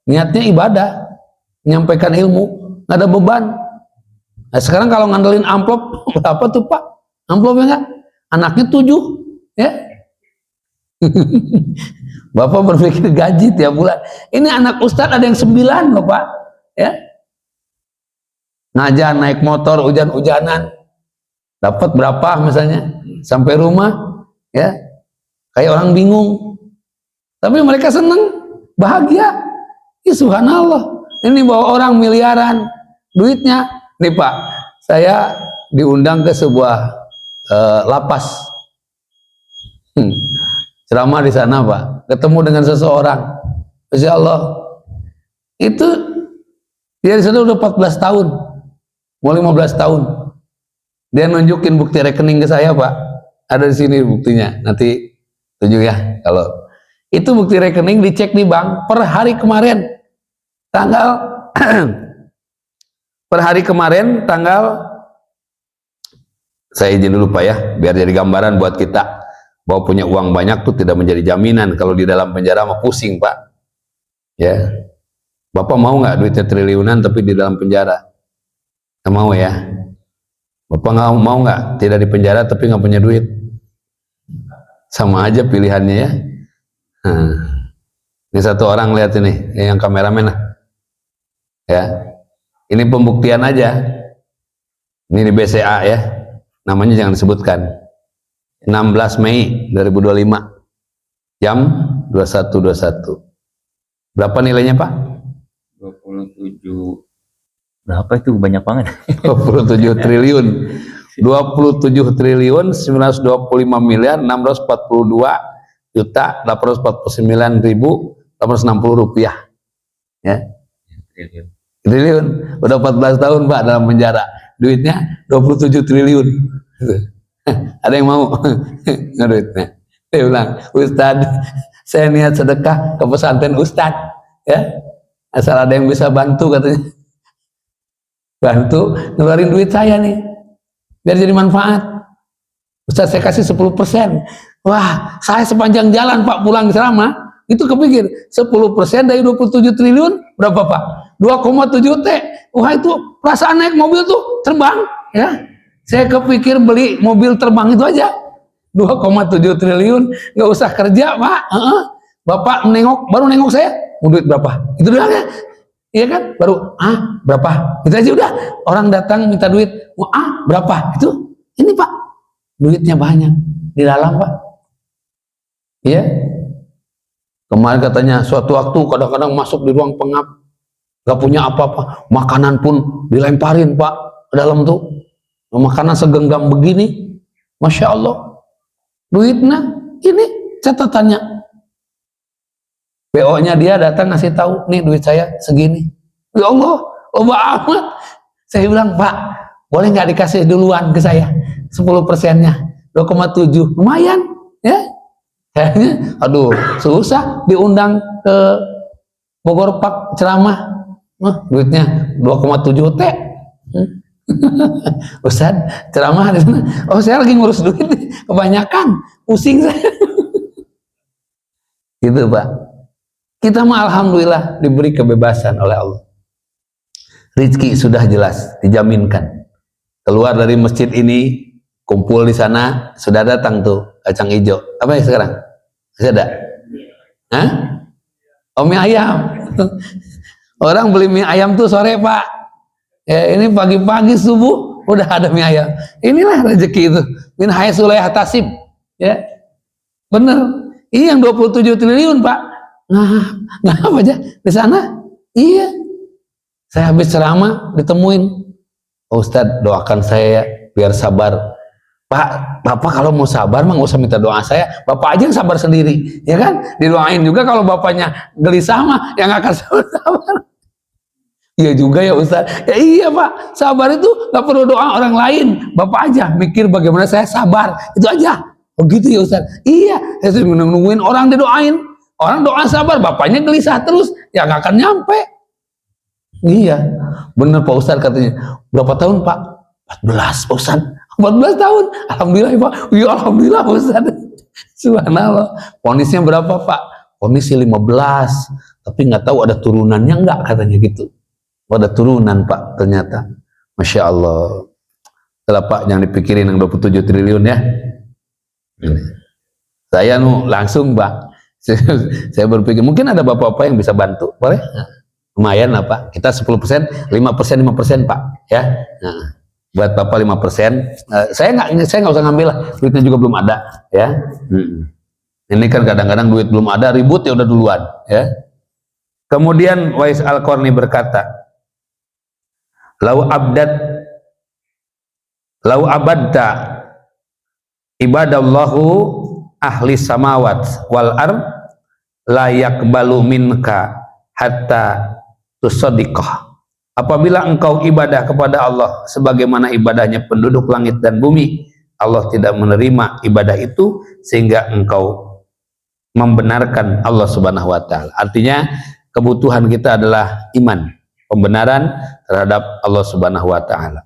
niatnya ibadah, menyampaikan ilmu, nggak ada beban. Nah, sekarang kalau ngandelin amplop, berapa tuh, Pak? Amplopnya nggak? Anaknya 7, ya. Bapak berpikir gaji tiap bulan. Ini anak ustadz ada yang 9 loh, Pak, ya. Ngajar, naik motor, hujan-hujanan, dapat berapa misalnya, sampai rumah, ya, kayak orang bingung. Tapi mereka senang, bahagia. Ya, subhanallah. Ini bawa orang miliaran duitnya. Nih, Pak, saya diundang ke sebuah lapas. Ceramah di sana Pak, ketemu dengan seseorang, Masya Allah, itu dia di sana udah 14 tahun, mau 15 tahun, dia nunjukin bukti rekening ke saya Pak, ada di sini buktinya, nanti tunjuk ya, kalau itu bukti rekening dicek di bank per hari kemarin, tanggal per hari kemarin tanggal, saya izin dulu Pak ya, biar jadi gambaran buat kita bahwa punya uang banyak tuh tidak menjadi jaminan. Kalau di dalam penjara mah pusing Pak ya. Bapak mau nggak duitnya triliunan tapi di dalam penjara? Nggak mau ya. Bapak nggak mau nggak tidak di penjara tapi nggak punya duit? Sama aja pilihannya ya. Ini satu orang, lihat ini yang kameramen lah ya, ini pembuktian aja, ini di BCA ya, namanya jangan disebutkan. 16 Mei 2025 jam 21.21. Berapa nilainya Pak? 27. Berapa itu? Banyak banget. 27 triliun 27 triliun 925 miliar 642 juta 849.860 rupiah ya. Triliun. Udah 14 tahun Pak dalam penjara, duitnya 27 triliun. Ada yang mau duitnya? Dia bilang, Ustadz, saya niat sedekah ke pesantren Ustadz ya, asal ada yang bisa bantu, katanya, bantu ngeluarin duit saya nih biar jadi manfaat. Ustadz, saya kasih 10%. Wah, saya sepanjang jalan Pak pulang ceramah itu kepikir 10% dari 27 triliun berapa Pak? 2,7 T. Wah, itu perasaan naik mobil tuh terbang ya. Saya kepikir beli mobil terbang itu aja 2,7 triliun, nggak usah kerja Pak. Bapak baru nengok saya, duit berapa? Itu doang ya, iya kan? Baru berapa? Itu aja udah. Orang datang minta duit, berapa? Itu ini Pak, duitnya banyak di dalam Pak. Iya. Kemarin katanya suatu waktu kadang-kadang masuk di ruang pengap, nggak punya apa-apa, makanan pun dilemparin Pak ke dalam tuh. Makanan segenggam begini, Masya Allah, duitnya ini catatannya. PO-nya dia datang ngasih tahu, nih duit saya segini. Ya Allah, loba amat. Saya bilang, Pak, boleh nggak dikasih duluan ke saya 10%-nya 2,7, lumayan ya. Kayaknya, aduh, susah diundang ke Bogor Pak ceramah, duitnya 2,7 T. Ustaz, ceramah di sana. Oh, saya lagi ngurus duit nih, kebanyakan, pusing saya. Gitu Pak. Kita mah alhamdulillah diberi kebebasan oleh Allah. Rizki sudah jelas, dijaminkan. Keluar dari masjid ini, kumpul di sana, sudah datang tuh kacang hijau. Apa ya sekarang? Masih ada? Hah? Oh, mie ayam. Orang beli mie ayam tuh sore Pak. Ya, ini pagi-pagi subuh udah ada mie ayam. Inilah rezeki itu. Min haitsu la yahtasib. Ya. Bener. Ini yang 27 triliun, Pak. Nah, apa aja di sana? Iya. Saya habis ceramah ditemuin. Oh, Ustadz, doakan saya ya, biar sabar. Pak, Bapak kalau mau sabar mah nggak usah minta doa saya. Bapak aja yang sabar sendiri, ya kan? Didoain juga kalau bapaknya gelisah mah yang akan sabar. Iya juga ya Ustaz. Ya iya Pak, sabar itu nggak perlu doa orang lain, Bapak aja mikir bagaimana saya sabar, itu aja. Oh gitu ya Ustaz. Iya, saya nungguin orang didoain, orang doa sabar, bapaknya gelisah terus, ya nggak akan nyampe. Iya, bener Pak Ustaz katanya. Berapa tahun Pak? 14 Pak Ustaz. 14 tahun. Alhamdulillah Pak. Ya Alhamdulillah Pak Ustaz. Subhanallah. Ponisnya berapa Pak? Ponisnya 15, tapi nggak tahu ada turunannya nggak, katanya gitu. Ada turunan Pak ternyata. Masya Allah. Setelah Pak jangan dipikirin yang 27 triliun ya. Saya langsung Pak. Saya berpikir mungkin ada bapak-bapak yang bisa bantu. Boleh? Lumayan lah Pak. Kita 10%, 5%, 5% Pak. Ya. Nah, buat Bapak 5%. Saya nggak usah ngambil lah. Duitnya juga belum ada. Ya. Ini kan kadang-kadang duit belum ada, ribut ya udah duluan. Ya. Kemudian Wais Al-Qarni berkata, Lau abadta ibadallahu ahli samawat wal ard la yaqbalu minka hatta tusaddiqah. Apabila engkau ibadah kepada Allah sebagaimana ibadahnya penduduk langit dan bumi, Allah tidak menerima ibadah itu sehingga engkau membenarkan Allah Subhanahu wa taala. Artinya kebutuhan kita adalah iman, pembenaran terhadap Allah Subhanahu wa taala.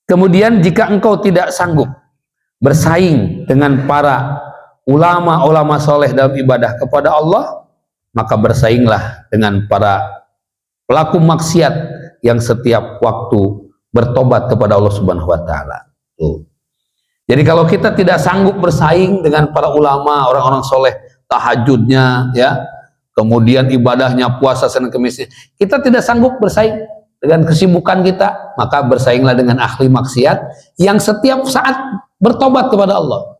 Kemudian jika engkau tidak sanggup bersaing dengan para ulama-ulama soleh dalam ibadah kepada Allah, maka bersainglah dengan para pelaku maksiat yang setiap waktu bertobat kepada Allah Subhanahu wa taala. Jadi kalau kita tidak sanggup bersaing dengan para ulama, orang-orang soleh, tahajudnya, ya, kemudian ibadahnya, puasa Senin Kemisnya, kita tidak sanggup bersaing dengan kesibukan kita, maka bersainglah dengan ahli maksiat yang setiap saat bertobat kepada Allah.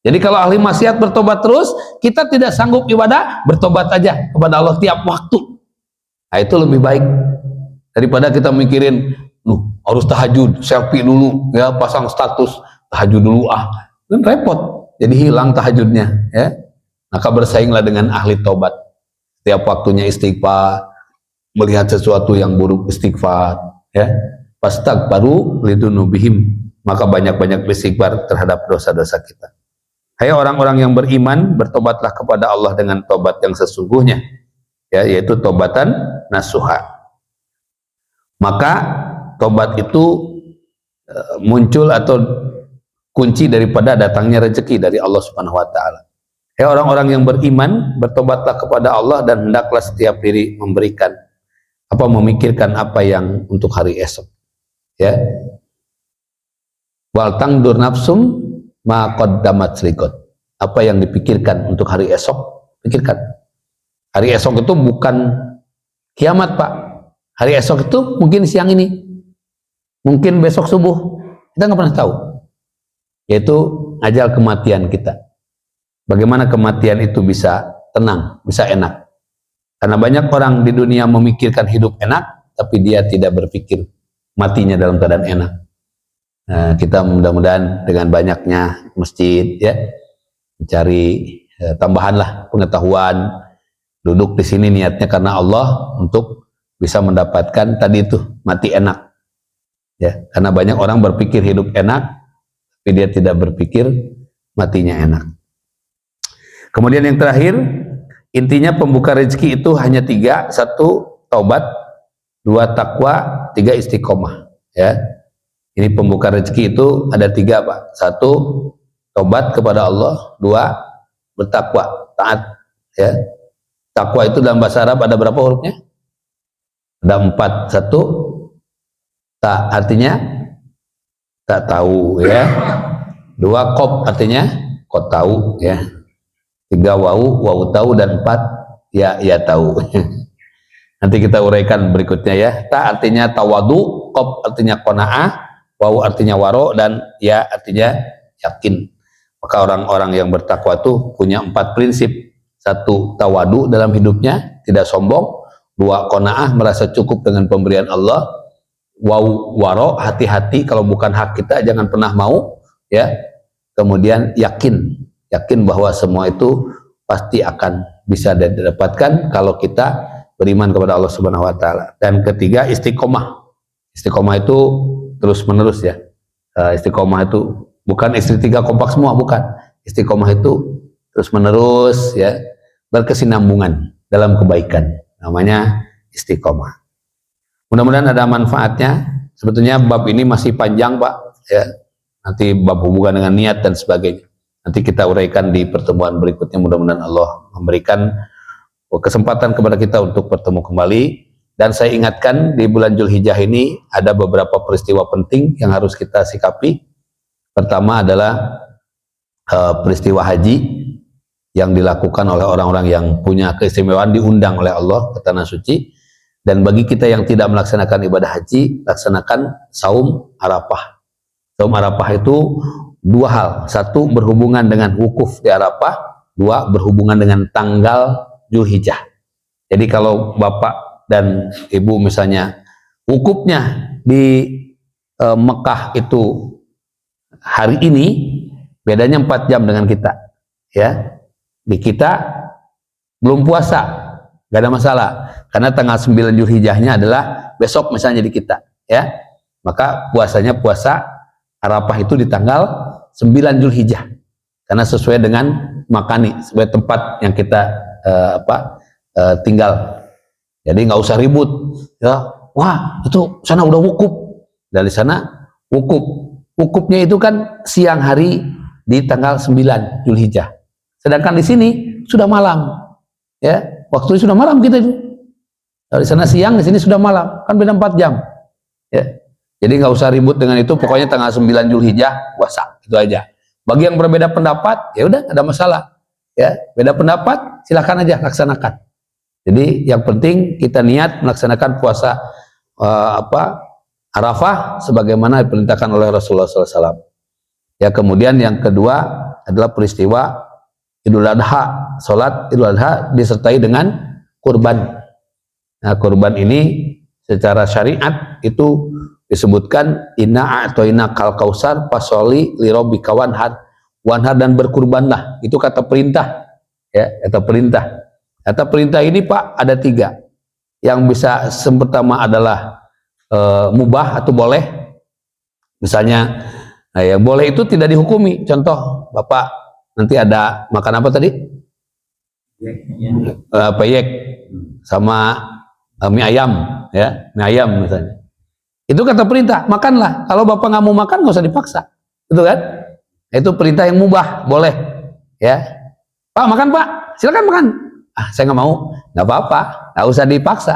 Jadi kalau ahli maksiat bertobat terus, kita tidak sanggup ibadah, bertobat aja kepada Allah tiap waktu. Nah, itu lebih baik daripada kita mikirin, harus tahajud, selfie dulu, ya, pasang status tahajud dulu, kan repot, jadi hilang tahajudnya, ya. Maka bersainglah dengan ahli taubat, setiap waktunya istighfar, melihat sesuatu yang buruk istighfar, ya, fastaghfiru lidunubihim, maka banyak-banyak istighfar terhadap dosa-dosa kita. Hai orang-orang yang beriman, bertobatlah kepada Allah dengan tobat yang sesungguhnya, ya, yaitu tobatan nasuha. Maka tobat itu muncul atau kunci daripada datangnya rezeki dari Allah Subhanahu wa taala. Hai orang-orang yang beriman, bertobatlah kepada Allah dan hendaklah setiap diri memberikan memikirkan apa yang untuk hari esok, ya. Wal tangdur nafsum ma qaddamat liqad. Apa yang dipikirkan untuk hari esok, pikirkan. Hari esok itu bukan kiamat, Pak. Hari esok itu mungkin siang ini, mungkin besok subuh, kita nggak pernah tahu. Yaitu ajal kematian kita. Bagaimana kematian itu bisa tenang, bisa enak. Karena banyak orang di dunia memikirkan hidup enak, tapi dia tidak berpikir matinya dalam keadaan enak. Nah, kita mudah-mudahan dengan banyaknya masjid, ya, mencari tambahanlah pengetahuan, duduk di sini niatnya karena Allah untuk bisa mendapatkan tadi itu mati enak, ya. Karena banyak orang berpikir hidup enak, tapi dia tidak berpikir matinya enak. Kemudian yang terakhir, intinya pembuka rezeki itu hanya 3, 1 taubat, 2 takwa, 3 istiqomah, ya. Ini pembuka rezeki itu ada 3, Pak. 1 taubat kepada Allah, 2 bertakwa, taat, ya. Takwa itu dalam bahasa Arab ada berapa hurufnya? Ada 4. 1 ta, artinya tak tahu, ya. 2 qop, artinya kau tahu, ya. 3 wau tahu, dan 4 ya tahu. Nanti kita uraikan berikutnya, ya. Ta artinya tawadu, qop artinya qanaah, wau artinya waro, dan ya artinya yakin. Maka orang-orang yang bertakwa itu punya 4 prinsip. 1 tawadu dalam hidupnya, tidak sombong. 2 qanaah, merasa cukup dengan pemberian Allah. Wau waro, hati-hati kalau bukan hak kita jangan pernah mau, ya. Kemudian yakin bahwa semua itu pasti akan bisa didapatkan kalau kita beriman kepada Allah Subhanahu wa taala. Dan ketiga, istiqomah. Istiqomah itu terus menerus, ya. Istiqomah itu bukan istri 3 kompak semua, bukan. Istiqomah itu terus menerus, ya, berkesinambungan dalam kebaikan. Namanya istiqomah. Mudah-mudahan ada manfaatnya. Sebetulnya bab ini masih panjang, Pak, ya. Nanti bab hubungan dengan niat dan sebagainya. Nanti kita uraikan di pertemuan berikutnya. Mudah-mudahan Allah memberikan kesempatan kepada kita untuk bertemu kembali. Dan saya ingatkan, di bulan Zulhijjah ini ada beberapa peristiwa penting yang harus kita sikapi. Pertama adalah peristiwa haji yang dilakukan oleh orang-orang yang punya keistimewaan, diundang oleh Allah ke tanah suci. Dan bagi kita yang tidak melaksanakan ibadah haji, laksanakan saum Arafah. Saum Arafah itu 2 hal. 1 berhubungan dengan wukuf di Arafah, 2 berhubungan dengan tanggal Zulhijjah. Jadi kalau Bapak dan Ibu misalnya wukufnya di Mekah itu hari ini, bedanya 4 jam dengan kita, ya. Di kita belum puasa, gak ada masalah, karena tanggal 9 Zulhijjahnya adalah besok misalnya di kita, ya. Maka puasanya puasa Arafah itu di tanggal 9 Zulhijjah, karena sesuai dengan makani, sesuai tempat yang kita tinggal. Jadi nggak usah ribut, ya. Wah, itu sana udah wukuf, dari sana wukuf. Wukufnya itu kan siang hari di tanggal 9 Zulhijjah. Sedangkan di sini sudah malam, ya. Waktu sudah malam kita itu. Dari sana siang, di sini sudah malam, kan beda 4 jam, ya. Jadi nggak usah ribut dengan itu, pokoknya tanggal 9 Zulhijjah puasa, itu aja. Bagi yang berbeda pendapat, ya udah, ada masalah, ya. Beda pendapat, silakan aja laksanakan. Jadi yang penting kita niat melaksanakan puasa Arafah sebagaimana diperintahkan oleh Rasulullah SAW. Ya, kemudian yang kedua adalah peristiwa Idul Adha, sholat Idul Adha disertai dengan kurban. Nah, kurban ini secara syariat itu disebutkan inna a'toina kal kausar fasoli lirabbika wanhar, dan berkurbanlah, itu kata perintah, ya, kata perintah. Kata perintah ini Pak ada 3. Yang bisa pertama adalah mubah atau boleh, misalnya. Nah, yang boleh itu tidak dihukumi. Contoh, Bapak nanti ada makan apa tadi? Peyek sama mie ayam, ya, mie ayam misalnya. Itu kata perintah, makanlah. Kalau Bapak nggak mau makan, nggak usah dipaksa, betul kan? Itu perintah yang mubah, boleh, ya. Pak makan Pak, silakan makan. Ah, saya nggak mau, nggak apa-apa, nggak usah dipaksa.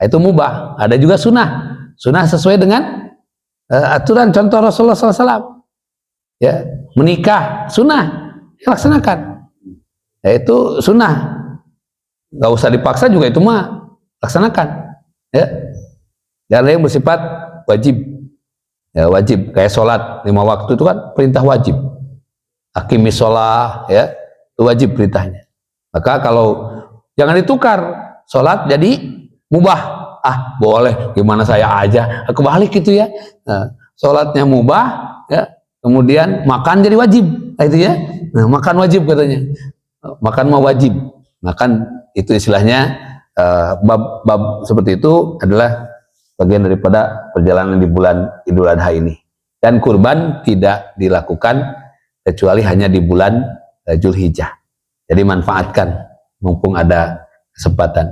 Itu mubah. Ada juga sunnah, sunnah sesuai dengan aturan. Contoh Rasulullah SAW, ya, menikah sunnah, laksanakan. Ya, itu sunnah, nggak usah dipaksa juga, itu mah laksanakan, ya. Dan ada yang bersifat wajib, ya, wajib kayak sholat 5 waktu itu kan perintah wajib. Aqimis sholah, ya, itu wajib perintahnya. Maka kalau jangan ditukar sholat jadi mubah, ah boleh, gimana saya aja, kebalik gitu ya. Nah, sholatnya mubah, ya, kemudian makan jadi wajib, nah, itu ya. Nah, makan wajib katanya, makan mau wajib, makan itu istilahnya. Bab seperti itu adalah bagian daripada perjalanan di bulan Idul Adha ini. Dan kurban tidak dilakukan kecuali hanya di bulan Zulhijjah. Jadi manfaatkan mumpung ada kesempatan.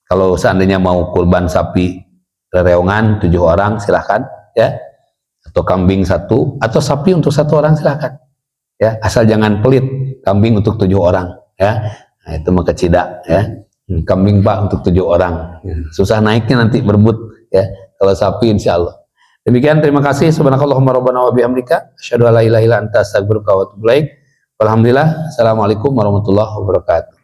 Kalau seandainya mau kurban sapi rereongan 7 orang silahkan, ya, atau kambing 1 atau sapi untuk 1 orang silahkan, ya, asal jangan pelit kambing untuk 7 orang, ya. Nah, itu mah kecida, ya. Kambing Pak untuk 7 orang, susah naiknya nanti berebut, ya. Kalau sapi insya Allah. Demikian, terima kasih. Subhanakallahumma rabbana wa bihamdika asyhadu an la ilaha illa anta astaghfiruka wa atubu ilaik. Alhamdulillah. Assalamualaikum warahmatullahi wabarakatuh.